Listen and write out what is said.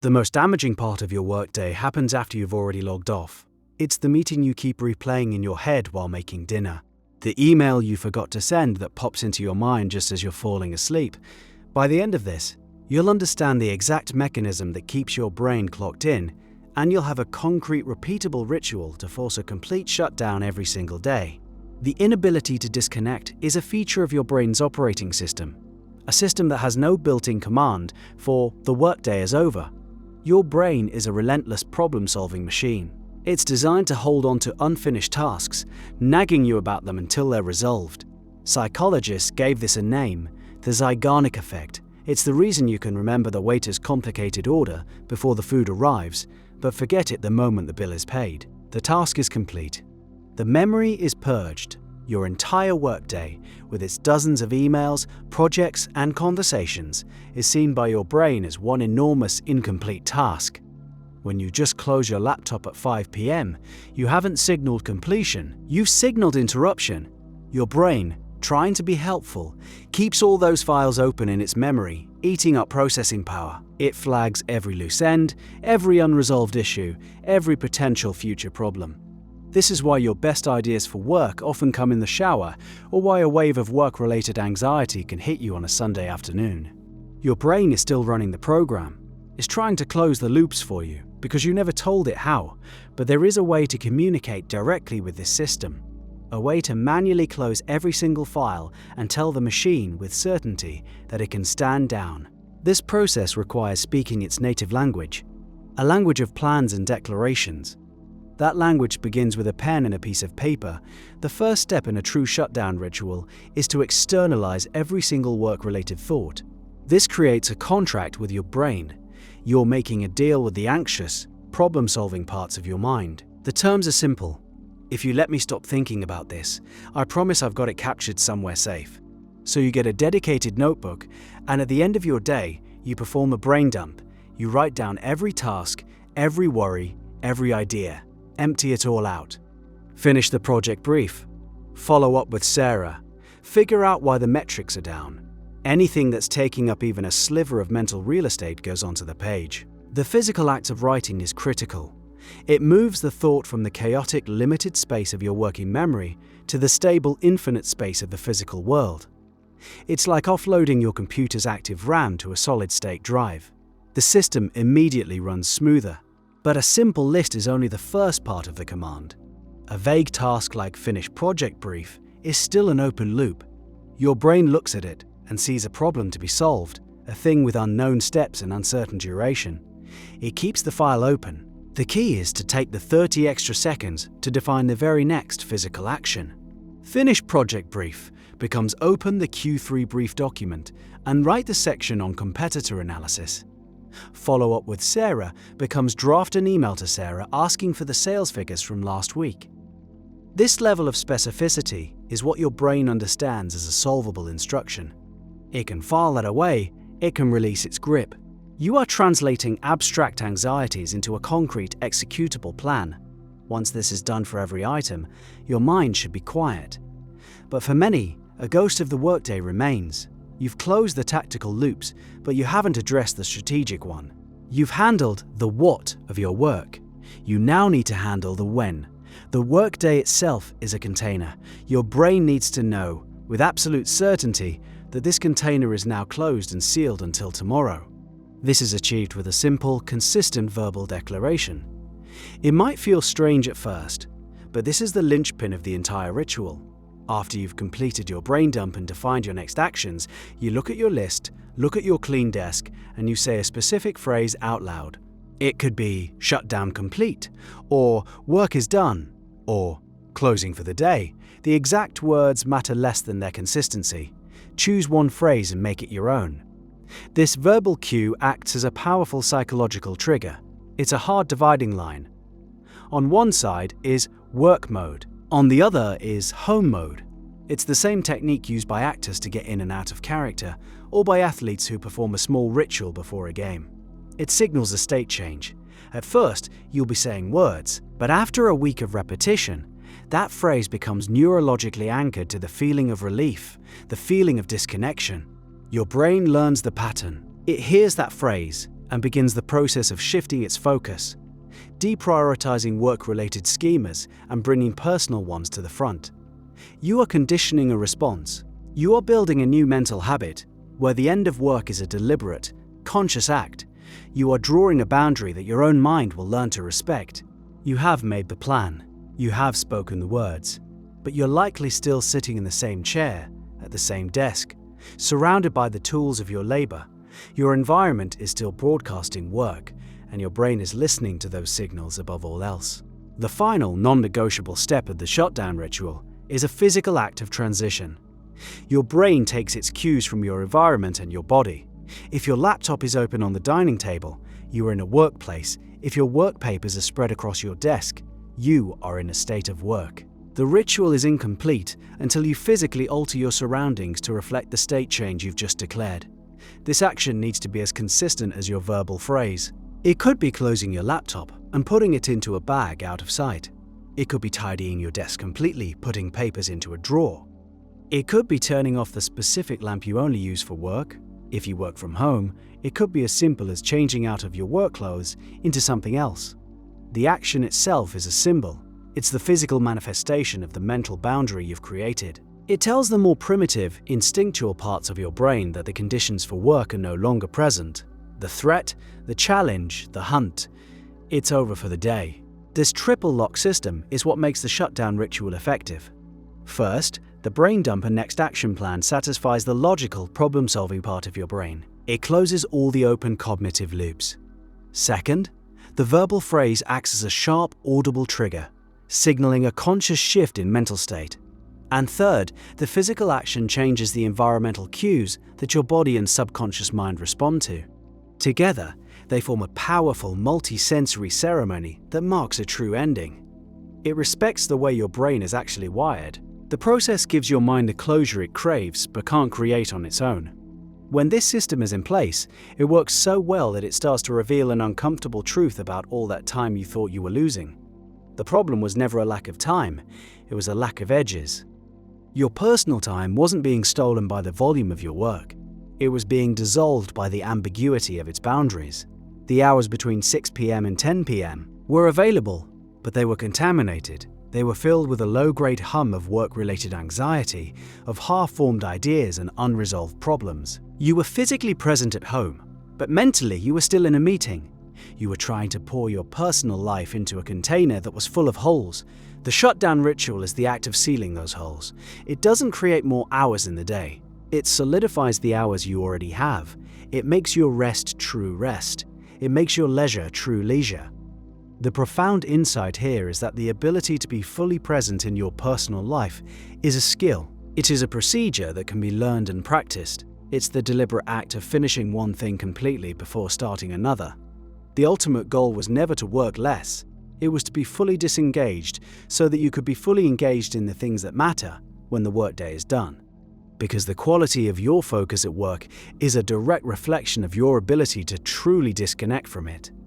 The most damaging part of your workday happens after you've already logged off. It's the meeting you keep replaying in your head while making dinner. The email you forgot to send that pops into your mind just as you're falling asleep. By the end of this, you'll understand the exact mechanism that keeps your brain clocked in, and you'll have a concrete, repeatable ritual to force a complete shutdown every single day. The inability to disconnect is a feature of your brain's operating system, a system that has no built-in command for "the workday is over." Your brain is a relentless problem-solving machine. It's designed to hold on to unfinished tasks, nagging you about them until they're resolved. Psychologists gave this a name, the Zeigarnik effect. It's the reason you can remember the waiter's complicated order before the food arrives, but forget it the moment the bill is paid. The task is complete. The memory is purged. Your entire workday, with its dozens of emails, projects, and conversations, is seen by your brain as one enormous incomplete task. When you just close your laptop at 5 p.m., you haven't signaled completion, you've signaled interruption. Your brain, trying to be helpful, keeps all those files open in its memory, eating up processing power. It flags every loose end, every unresolved issue, every potential future problem. This is why your best ideas for work often come in the shower, or why a wave of work-related anxiety can hit you on a Sunday afternoon. Your brain is still running the program. It's trying to close the loops for you, because you never told it how, but there is a way to communicate directly with this system. A way to manually close every single file and tell the machine with certainty that it can stand down. This process requires speaking its native language, a language of plans and declarations. That language begins with a pen and a piece of paper. The first step in a true shutdown ritual is to externalize every single work-related thought. This creates a contract with your brain. You're making a deal with the anxious, problem-solving parts of your mind. The terms are simple. If you let me stop thinking about this, I promise I've got it captured somewhere safe. So you get a dedicated notebook, and at the end of your day, you perform a brain dump. You write down every task, every worry, every idea. Empty it all out. Finish the project brief. Follow up with Sarah. Figure out why the metrics are down. Anything that's taking up even a sliver of mental real estate goes onto the page. The physical act of writing is critical. It moves the thought from the chaotic, limited space of your working memory to the stable, infinite space of the physical world. It's like offloading your computer's active RAM to a solid-state drive. The system immediately runs smoother. But a simple list is only the first part of the command. A vague task like finish project brief is still an open loop. Your brain looks at it and sees a problem to be solved, a thing with unknown steps and uncertain duration. It keeps the file open. The key is to take the 30 extra seconds to define the very next physical action. Finish project brief becomes open the Q3 brief document and write the section on competitor analysis. Follow up with Sarah becomes draft an email to Sarah asking for the sales figures from last week. This level of specificity is what your brain understands as a solvable instruction. It can file that away, it can release its grip. You are translating abstract anxieties into a concrete, executable plan. Once this is done for every item, your mind should be quiet. But for many, a ghost of the workday remains. You've closed the tactical loops, but you haven't addressed the strategic one. You've handled the what of your work. You now need to handle the when. The workday itself is a container. Your brain needs to know, with absolute certainty, that this container is now closed and sealed until tomorrow. This is achieved with a simple, consistent verbal declaration. It might feel strange at first, but this is the linchpin of the entire ritual. After you've completed your brain dump and defined your next actions, you look at your list, look at your clean desk, and you say a specific phrase out loud. It could be "shutdown complete," or "work is done," or "closing for the day." The exact words matter less than their consistency. Choose one phrase and make it your own. This verbal cue acts as a powerful psychological trigger. It's a hard dividing line. On one side is work mode. On the other is home mode. It's the same technique used by actors to get in and out of character, or by athletes who perform a small ritual before a game. It signals a state change. At first, you'll be saying words, but after a week of repetition, that phrase becomes neurologically anchored to the feeling of relief, the feeling of disconnection. Your brain learns the pattern. It hears that phrase, and begins the process of shifting its focus, deprioritizing work-related schemas and bringing personal ones to the front. You are conditioning a response. You are building a new mental habit where the end of work is a deliberate, conscious act. You are drawing a boundary that your own mind will learn to respect. You have made the plan. You have spoken the words. But you're likely still sitting in the same chair, at the same desk, surrounded by the tools of your labor. Your environment is still broadcasting work, and your brain is listening to those signals above all else. The final non-negotiable step of the shutdown ritual is a physical act of transition. Your brain takes its cues from your environment and your body. If your laptop is open on the dining table, you are in a workplace. If your work papers are spread across your desk, you are in a state of work. The ritual is incomplete until you physically alter your surroundings to reflect the state change you've just declared. This action needs to be as consistent as your verbal phrase. It could be closing your laptop and putting it into a bag out of sight. It could be tidying your desk completely, putting papers into a drawer. It could be turning off the specific lamp you only use for work. If you work from home, it could be as simple as changing out of your work clothes into something else. The action itself is a symbol. It's the physical manifestation of the mental boundary you've created. It tells the more primitive, instinctual parts of your brain that the conditions for work are no longer present. The threat, the challenge, the hunt. It's over for the day. This triple lock system is what makes the shutdown ritual effective. First, the brain dump and next action plan satisfies the logical, problem-solving part of your brain. It closes all the open cognitive loops. Second, the verbal phrase acts as a sharp, audible trigger, signaling a conscious shift in mental state. And third, the physical action changes the environmental cues that your body and subconscious mind respond to. Together, they form a powerful, multi-sensory ceremony that marks a true ending. It respects the way your brain is actually wired. The process gives your mind the closure it craves but can't create on its own. When this system is in place, it works so well that it starts to reveal an uncomfortable truth about all that time you thought you were losing. The problem was never a lack of time, it was a lack of edges. Your personal time wasn't being stolen by the volume of your work. It was being dissolved by the ambiguity of its boundaries. The hours between 6 p.m. and 10 p.m. were available, but they were contaminated. They were filled with a low-grade hum of work-related anxiety, of half-formed ideas and unresolved problems. You were physically present at home, but mentally you were still in a meeting. You were trying to pour your personal life into a container that was full of holes. The shutdown ritual is the act of sealing those holes. It doesn't create more hours in the day. It solidifies the hours you already have. It makes your rest true rest. It makes your leisure true leisure. The profound insight here is that the ability to be fully present in your personal life is a skill. It is a procedure that can be learned and practiced. It's the deliberate act of finishing one thing completely before starting another. The ultimate goal was never to work less. It was to be fully disengaged so that you could be fully engaged in the things that matter when the workday is done. Because the quality of your focus at work is a direct reflection of your ability to truly disconnect from it.